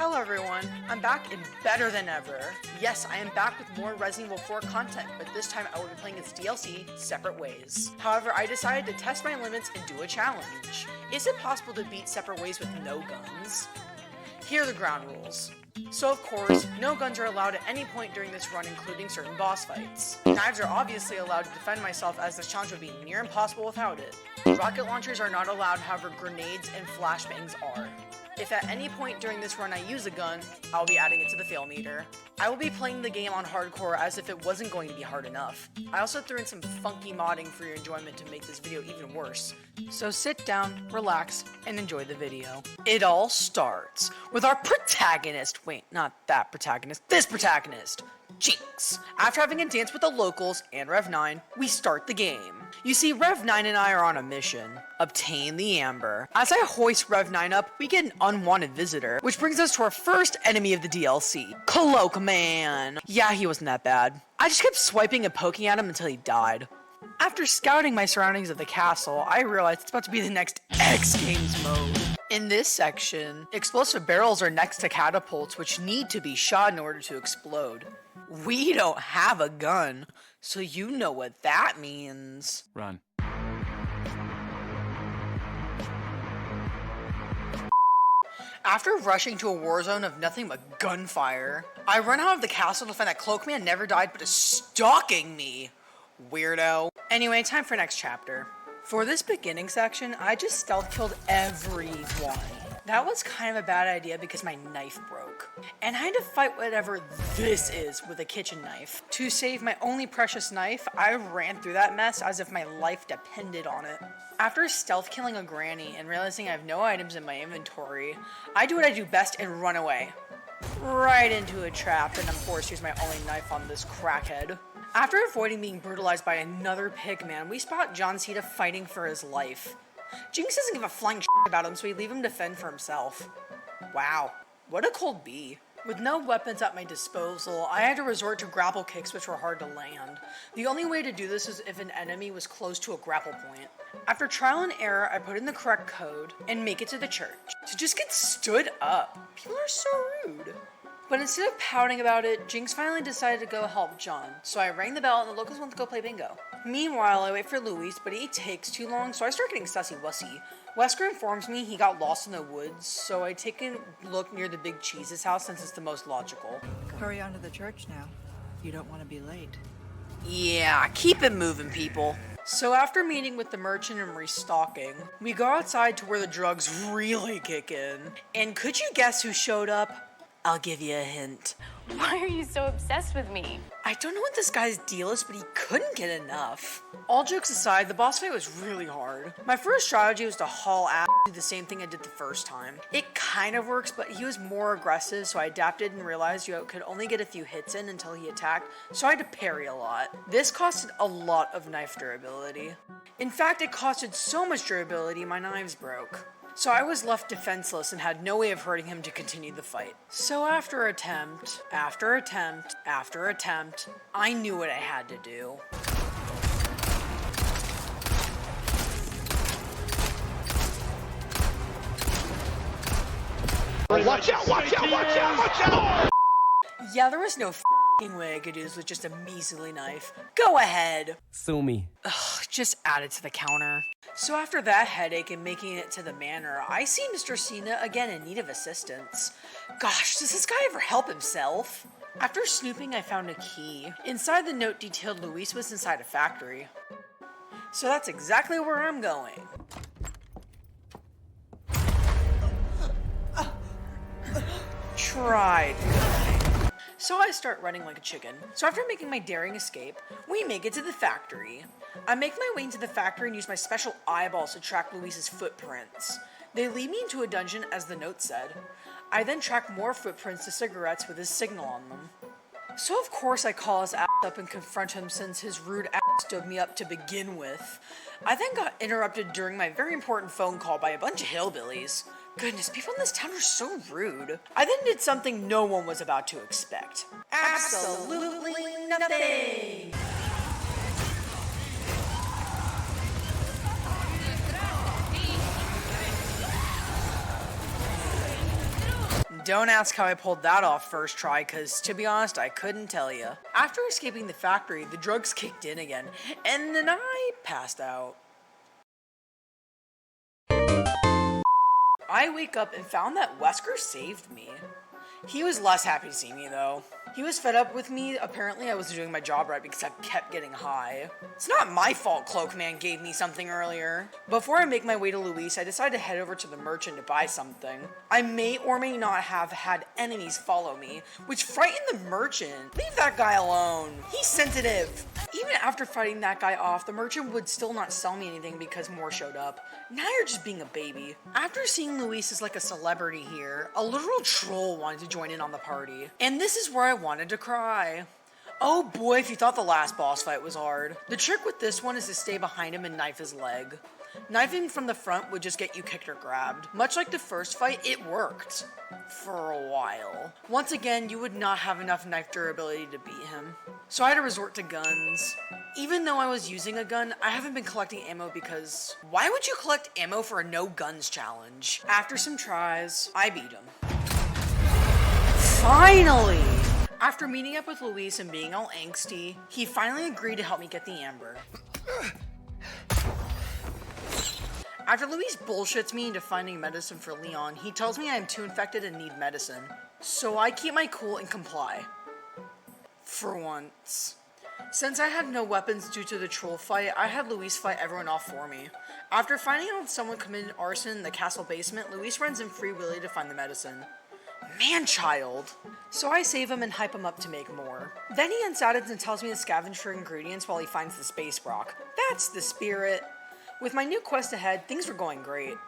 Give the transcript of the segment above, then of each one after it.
Hello everyone, I'm back and better than ever. Yes, I am back with more Resident Evil 4 content, but this time I will be playing its DLC, Separate Ways. However, I decided to test my limits and do a challenge. Is it possible to beat Separate Ways with no guns? Here are the ground rules. So of course, no guns are allowed at any point during this run, including certain boss fights. Knives are obviously allowed to defend myself, as this challenge would be near impossible without it. Rocket launchers are not allowed, however grenades and flashbangs are. If at any point during this run I use a gun, I'll be adding it to the fail meter. I will be playing the game on hardcore as if it wasn't going to be hard enough. I also threw in some funky modding for your enjoyment to make this video even worse. So sit down, relax, and enjoy the video. It all starts with our protagonist. Wait, not that protagonist, this protagonist, Jinx. After having a dance with the locals and Rev 9, we start the game. You see, Rev 9 and I are on a mission. Obtain the Amber. As I hoist Rev 9 up, we get an unwanted visitor, which brings us to our first enemy of the DLC, Cloak Man. Yeah, he wasn't that bad. I just kept swiping and poking at him until he died. After scouting my surroundings of the castle, I realized it's about to be the next X Games mode. In this section, explosive barrels are next to catapults, which need to be shot in order to explode. We don't have a gun, so you know what that means. Run. After rushing to a war zone of nothing but gunfire, I run out of the castle to find that Cloakman never died but is stalking me. Weirdo. Anyway, time for next chapter. For this beginning section, I just stealth killed everyone. That was kind of a bad idea because my knife broke. And I had to fight whatever this is with a kitchen knife. To save my only precious knife, I ran through that mess as if my life depended on it. After stealth killing a granny and realizing I have no items in my inventory, I do what I do best and run away. Right into a trap, and I'm forced to use my only knife on this crackhead. After avoiding being brutalized by another pigman, we spot John Cena fighting for his life. Jinx doesn't give a flying shit about him, so we leave him to fend for himself. Wow, what a cold bee. With no weapons at my disposal, I had to resort to grapple kicks, which were hard to land. The only way to do this is if an enemy was close to a grapple point. After trial and error, I put in the correct code and make it to the church. To just get stood up. People are so rude. But instead of pouting about it, Jinx finally decided to go help John, so I rang the bell and the locals went to go play bingo. Meanwhile, I wait for Luis, but he takes too long, so I start getting sussy-wussy. Wesker informs me he got lost in the woods, so I take a look near the Big Cheese's house since it's the most logical. Hurry on to the church now. You don't want to be late. Yeah, keep it moving, people. So after meeting with the merchant and restocking, we go outside to where the drugs really kick in. And could you guess who showed up? I'll give you a hint. Why are you so obsessed with me? I don't know what this guy's deal is, but he couldn't get enough. All jokes aside, the boss fight was really hard. My first strategy was to haul ass, do the same thing I did the first time. It kind of works, but he was more aggressive, so I adapted and realized you could only get a few hits in until he attacked, so I had to parry a lot. This costed a lot of knife durability. In fact, it costed so much durability, my knives broke. So I was left defenseless and had no way of hurting him to continue the fight. So after attempt, after attempt, after attempt, I knew what I had to do. Watch out, watch out, watch out, watch out! Yeah, there was no f***ing way I could do this with just a measly knife. Go ahead. Sue me. Ugh, just add it to the counter. So after that headache and making it to the manor, I see Mr. Cena again in need of assistance. Gosh, does this guy ever help himself? After snooping, I found a key. Inside the note detailed Luis was inside a factory. So that's exactly where I'm going. Tried. So I start running like a chicken. So after making my daring escape, we make it to the factory. I make my way into the factory and use my special eyeballs to track Luis's footprints. They lead me into a dungeon, as the note said. I then track more footprints to cigarettes with his signal on them. So of course I call his ass up and confront him since his rude ass stood me up to begin with. I then got interrupted during my very important phone call by a bunch of hillbillies. Goodness, people in this town are so rude. I then did something no one was about to expect. Absolutely nothing! Don't ask how I pulled that off first try, cause to be honest, I couldn't tell you. After escaping the factory, the drugs kicked in again, and then I passed out. I wake up and found that Wesker saved me. He was less happy to see me though. He was fed up with me. Apparently I wasn't doing my job right because I kept getting high. It's not my fault Cloakman gave me something earlier. Before I make my way to Luis, I decide to head over to the merchant to buy something. I may or may not have had enemies follow me, which frightened the merchant. Leave that guy alone. He's sensitive. Even after fighting that guy off, the merchant would still not sell me anything because more showed up. Now you're just being a baby. After seeing Luis as like a celebrity here, a literal troll wanted to join in on the party. And this is where I wanted to cry. Oh boy, if you thought the last boss fight was hard. The trick with this one is to stay behind him and knife his leg. Knifing from the front would just get you kicked or grabbed. Much like the first fight, it worked. For a while. Once again, you would not have enough knife durability to beat him. So I had to resort to guns. Even though I was using a gun, I haven't been collecting ammo because why would you collect ammo for a no guns challenge? After some tries, I beat him. Finally! After meeting up with Luis and being all angsty, he finally agreed to help me get the amber. After Luis bullshits me into finding medicine for Leon, he tells me I am too infected and need medicine. So I keep my cool and comply. For once. Since I had no weapons due to the troll fight, I had Luis fight everyone off for me. After finding out someone committed arson in the castle basement, Luis runs in Free Willy to find the medicine. Man-child! So I save him and hype him up to make more. Then he unsaddens and tells me to scavenge for ingredients while he finds the space rock. That's the spirit. With my new quest ahead, things were going great.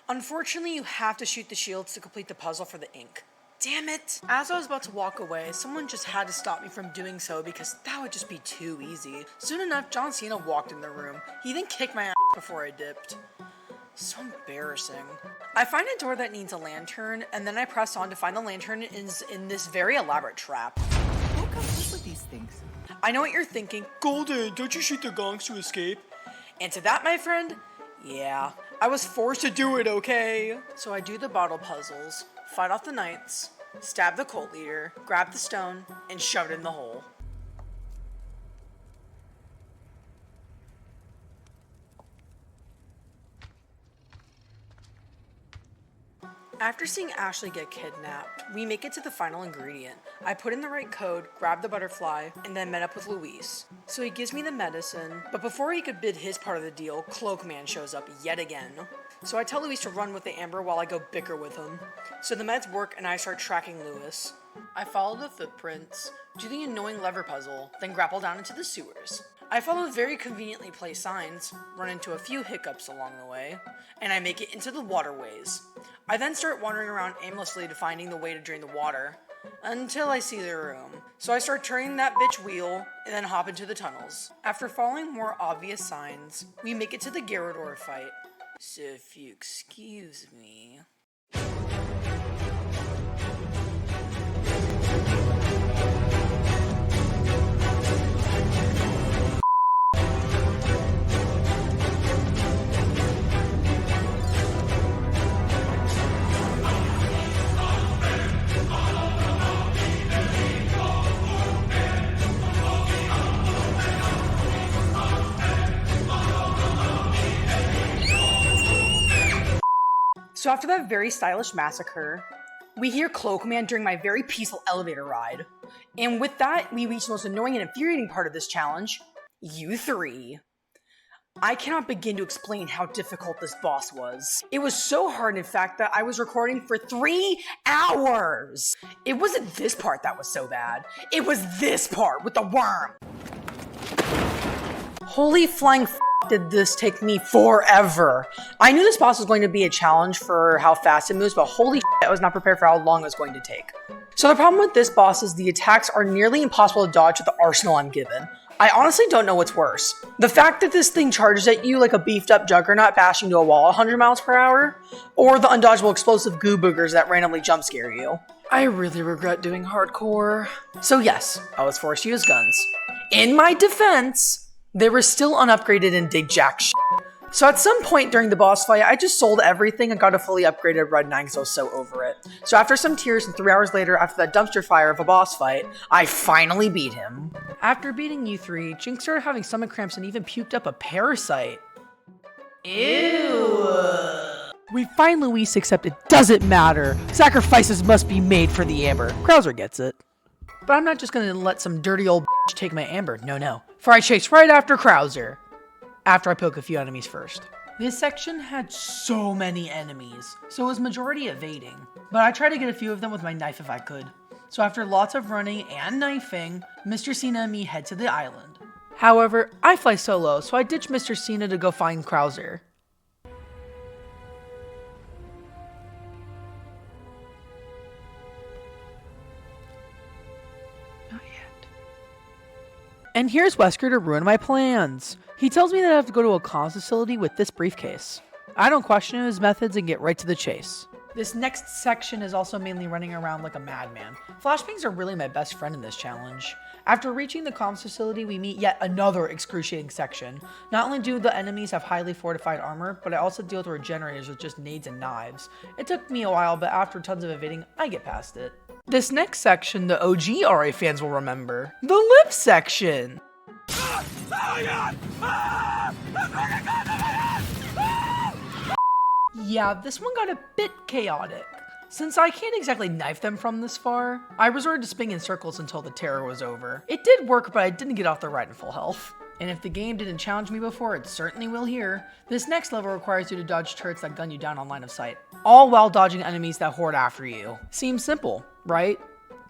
Unfortunately, you have to shoot the shields to complete the puzzle for the ink. Damn it! As I was about to walk away, someone just had to stop me from doing so because that would just be too easy. Soon enough, John Cena walked in the room. He then kicked my ass before I dipped. So embarrassing. I find a door that needs a lantern, and then I press on to find the lantern is in this very elaborate trap. Who comes up with these things? I know what you're thinking. Golden, don't you shoot the gongs to escape? And to that, my friend, yeah, I was forced to do it, okay? So I do the bottle puzzles, fight off the knights, stab the cult leader, grab the stone, and shove it in the hole. After seeing Ashley get kidnapped, we make it to the final ingredient. I put in the right code, grab the butterfly, and then met up with Luis. So he gives me the medicine, but before he could bid his part of the deal, Cloakman shows up yet again. So I tell Luis to run with the amber while I go bicker with him. So the meds work and I start tracking Luis. I follow the footprints, do the annoying lever puzzle, then grapple down into the sewers. I follow very conveniently placed signs, run into a few hiccups along the way, and I make it into the waterways. I then start wandering around aimlessly to finding the way to drain the water, until I see the room. So I start turning that bitch wheel, and then hop into the tunnels. After following more obvious signs, we make it to the Gyarados fight. So if you excuse me... So after that very stylish massacre, we hear Cloakman during my very peaceful elevator ride. And with that, we reach the most annoying and infuriating part of this challenge, U3. I cannot begin to explain how difficult this boss was. It was so hard, in fact, that I was recording for 3 hours. It wasn't this part that was so bad. It was this part with the worm. Holy flying did this take me forever. I knew this boss was going to be a challenge for how fast it moves, but holy I was not prepared for how long it was going to take. So the problem with this boss is the attacks are nearly impossible to dodge with the arsenal I'm given. I honestly don't know what's worse. The fact that this thing charges at you like a beefed up juggernaut bashing to a wall 100 miles per hour, or the undodgeable explosive goo boogers that randomly jump scare you. I really regret doing hardcore. So yes, I was forced to use guns. In my defense, they were still unupgraded and did jack shit. So at some point during the boss fight, I just sold everything and got a fully upgraded Red 9 because I was so over it. So after some tears and 3 hours later, after that dumpster fire of a boss fight, I finally beat him. After beating you 3, Jinx started having stomach cramps and even puked up a parasite. Ew. We find Luis, except it doesn't matter. Sacrifices must be made for the amber. Krauser gets it. But I'm not just gonna let some dirty old bitch take my amber. No. For I chase right after Krauser. After I poke a few enemies first. This section had so many enemies, so it was majority evading. But I tried to get a few of them with my knife if I could. So after lots of running and knifing, Mr. Cena and me head to the island. However, I fly solo, so I ditch Mr. Cena to go find Krauser. And here's Wesker to ruin my plans. He tells me that I have to go to a comms facility with this briefcase. I don't question his methods and get right to the chase. This next section is also mainly running around like a madman. Flashbangs are really my best friend in this challenge. After reaching the comms facility, we meet yet another excruciating section. Not only do the enemies have highly fortified armor, but I also deal with regenerators with just nades and knives. It took me a while, but after tons of evading, I get past it. This next section, the OG RA fans will remember. The lip section! Yeah, this one got a bit chaotic. Since I can't exactly knife them from this far, I resorted to spinning in circles until the terror was over. It did work, but I didn't get off the ride in full health. And if the game didn't challenge me before, it certainly will here. This next level requires you to dodge turrets that gun you down on line of sight, all while dodging enemies that horde after you. Seems simple, right?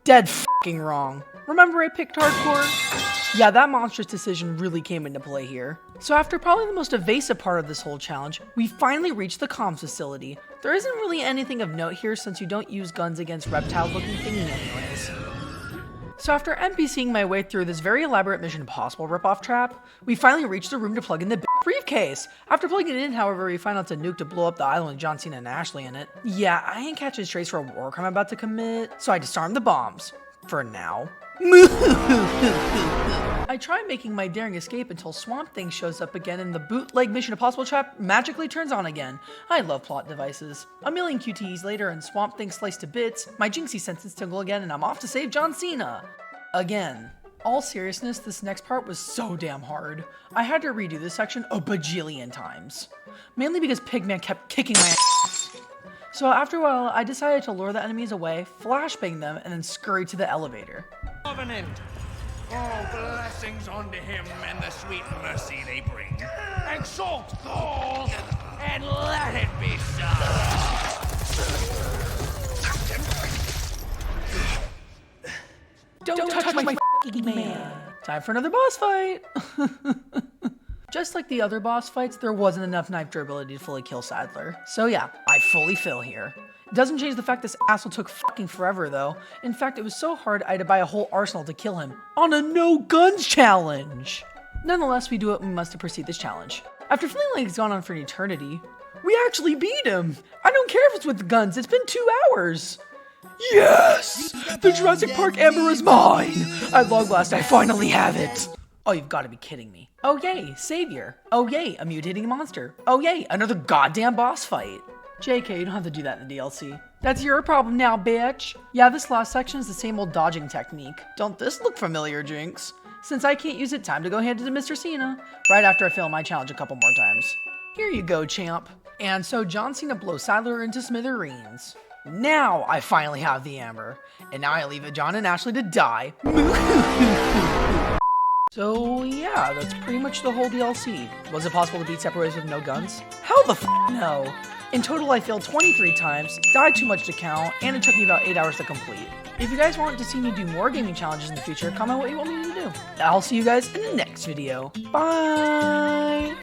Dead f***ing wrong. Remember I picked hardcore? Yeah, that monstrous decision really came into play here. So after probably the most evasive part of this whole challenge, we finally reached the comms facility. There isn't really anything of note here since you don't use guns against reptile-looking thingy anyways. So after NPCing my way through this very elaborate Mission Impossible ripoff trap, we finally reached the room to plug in the briefcase. After plugging it in, however, we find out it's a nuke to blow up the island with John Cena and Ashley in it. Yeah, I ain't catching strays for a war crime I'm about to commit, so I disarmed the bombs. For now. I try making my daring escape until Swamp Thing shows up again and the bootleg Mission Impossible trap magically turns on again. I love plot devices. A million QTEs later and Swamp Thing sliced to bits, my Jinxie senses tingle again and I'm off to save John Cena. Again. All seriousness, this next part was so damn hard. I had to redo this section a bajillion times. Mainly because Pigman kept kicking my ass. So after a while, I decided to lure the enemies away, flashbang them, and then scurry to the elevator. Covenant. Oh, blessings unto him and the sweet mercy they bring. Exalt Thor and let it be so. Don't touch my f***ing man. Time for another boss fight. Just like the other boss fights, there wasn't enough knife durability to fully kill Sadler. So yeah, I fully fill here. It doesn't change the fact this asshole took fucking forever though. In fact, it was so hard I had to buy a whole arsenal to kill him on a no guns challenge. Nonetheless, we do what we must to proceed this challenge. After feeling like it's gone on for an eternity, we actually beat him. I don't care if it's with the guns, it's been 2 hours. Yes! The Jurassic Park Amber is mine! At long last, I finally have it! Oh, you've got to be kidding me. Oh yay, Savior. Oh yay, a mutating monster. Oh yay, another goddamn boss fight. JK, you don't have to do that in the DLC. That's your problem now, bitch. Yeah, this last section is the same old dodging technique. Don't this look familiar, Jinx? Since I can't use it, time to go hand it to Mr. Cena. Right after I fail my challenge a couple more times. Here you go, champ. And so John Cena blows Sadler into smithereens. Now I finally have the amber. And now I leave it John and Ashley to die. So yeah, that's pretty much the whole DLC. Was it possible to beat Separate Ways with no guns? Hell the f no! In total I failed 23 times, died too much to count, and it took me about 8 hours to complete. If you guys want to see me do more gaming challenges in the future, comment what you want me to do. I'll see you guys in the next video. Bye!